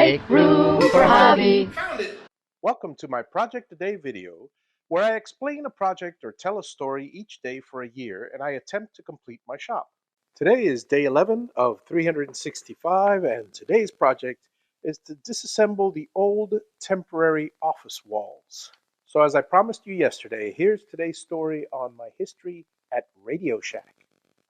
Make room for Javi. Welcome to my Project a Day video, where I explain a project or tell a story each day for a year, and I attempt to complete my shop. Today is day 11 of 365, and today's project is to disassemble the old temporary office walls. So as I promised you yesterday, here's today's story on my history at Radio Shack.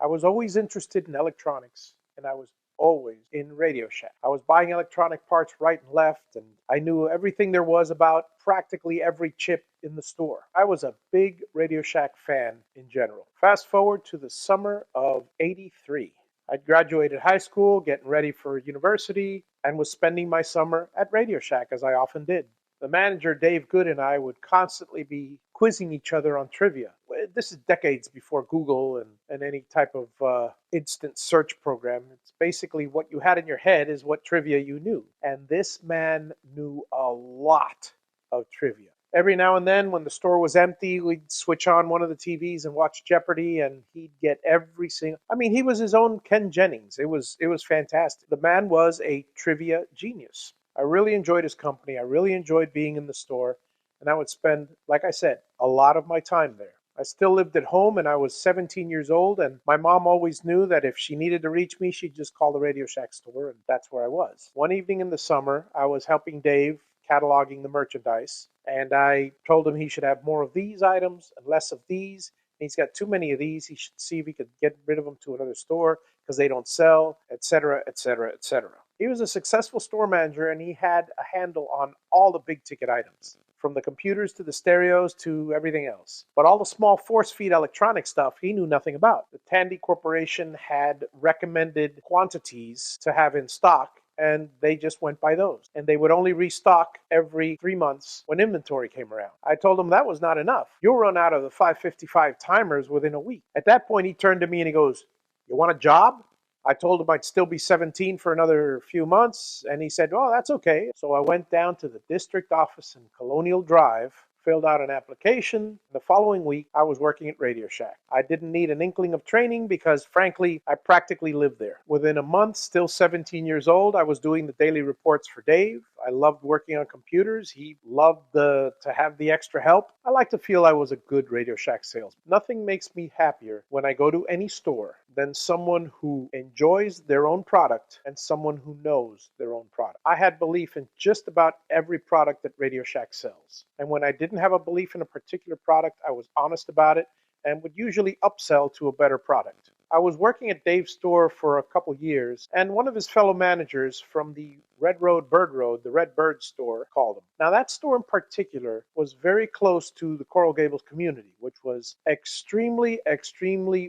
I was always interested in electronics, and I was always in Radio Shack. I was buying electronic parts right and left, and I knew everything there was about practically every chip in the store. I was a big Radio Shack fan in general. Fast forward to the summer of '83. I'd graduated high school, getting ready for university, and was spending my summer at Radio Shack, as I often did. The manager, Dave Good, and I would constantly be quizzing each other on trivia. This is decades before Google and any type of instant search program. It's basically what you had in your head is what trivia you knew. And this man knew a lot of trivia. Every now and then, when the store was empty, we'd switch on one of the TVs and watch Jeopardy, and he'd get every single... I mean, he was his own Ken Jennings. It was fantastic. The man was a trivia genius. I really enjoyed his company. I really enjoyed being in the store. And I would spend, like I said, a lot of my time there. I still lived at home, and I was 17 years old, and my mom always knew that if she needed to reach me, she'd just call the Radio Shack store, and that's where I was. One evening in the summer, I was helping Dave cataloging the merchandise, and I told him he should have more of these items and less of these. He's got too many of these. He should see if he could get rid of them to another store because they don't sell, etc., etc., etc. He was a successful store manager, and he had a handle on all the big-ticket items, from the computers to the stereos to everything else. But all the small force-feed electronic stuff he knew nothing about. The Tandy Corporation had recommended quantities to have in stock, and they just went by those. And they would only restock every 3 months when inventory came around. I told him that was not enough. You'll run out of the 555 timers within a week. At that point, he turned to me and he goes, "You want a job?" I told him I'd still be 17 for another few months, and he said, "Oh, that's okay." So I went down to the district office in Colonial Drive, filled out an application. The following week, I was working at Radio Shack. I didn't need an inkling of training because, frankly, I practically lived there. Within a month, still 17 years old, I was doing the daily reports for Dave. I loved working on computers. He loved to have the extra help. I like to feel I was a good Radio Shack salesman. Nothing makes me happier when I go to any store than someone who enjoys their own product and someone who knows their own product. I had belief in just about every product that Radio Shack sells. And when I didn't have a belief in a particular product, I was honest about it and would usually upsell to a better product. I was working at Dave's store for a couple years, and one of his fellow managers from the Red Road, the Red Bird store, called him. Now, that store in particular was very close to the Coral Gables community, which was extremely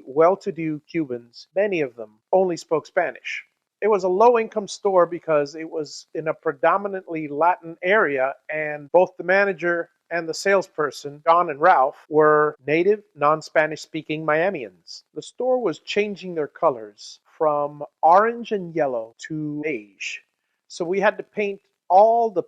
well-to-do Cubans. Many of them only spoke Spanish. It was a low-income store because it was in a predominantly Latin area, and both the manager and the salesperson, John and Ralph, were native, non-Spanish speaking Miamians. The store was changing their colors from orange and yellow to beige. So we had to paint all the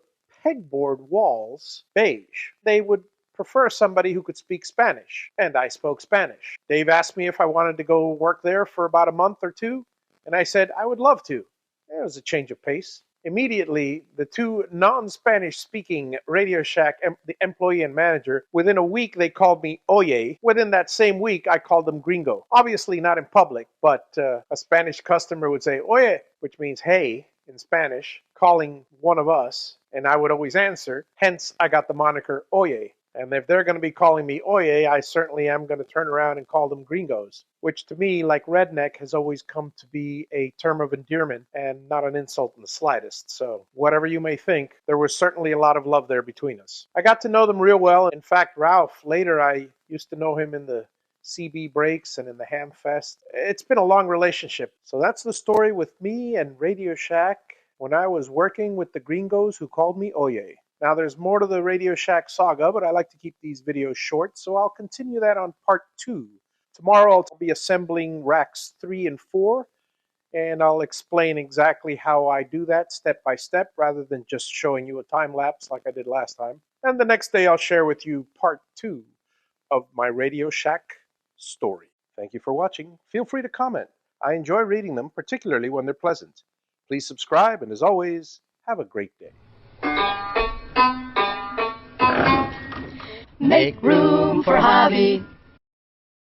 pegboard walls beige. They would prefer somebody who could speak Spanish, and I spoke Spanish. Dave asked me if I wanted to go work there for about a month or two, and I said I would love to. It was a change of pace. Immediately, the two non-Spanish speaking Radio Shack, the employee and manager, within a week they called me Oye. Within that same week, I called them Gringo. Obviously not in public, but a Spanish customer would say Oye, which means hey in Spanish, calling one of us, and I would always answer. Hence, I got the moniker Oye. And if they're going to be calling me Oye, I certainly am going to turn around and call them gringos, which to me, like redneck, has always come to be a term of endearment and not an insult in the slightest. So whatever you may think, there was certainly a lot of love there between us. I got to know them real well. In fact, Ralph, later I used to know him in the CB breaks and in the Ham Fest. It's been a long relationship. So that's the story with me and Radio Shack when I was working with the gringos who called me Oye. Now, there's more to the Radio Shack saga, but I like to keep these videos short, so I'll continue that on part 2. Tomorrow, I'll be assembling racks 3 and 4, and I'll explain exactly how I do that step by step, rather than just showing you a time lapse like I did last time. And the next day, I'll share with you part 2 of my Radio Shack story. Thank you for watching. Feel free to comment. I enjoy reading them, particularly when they're pleasant. Please subscribe, and as always, Have a great day. Make room for Javi.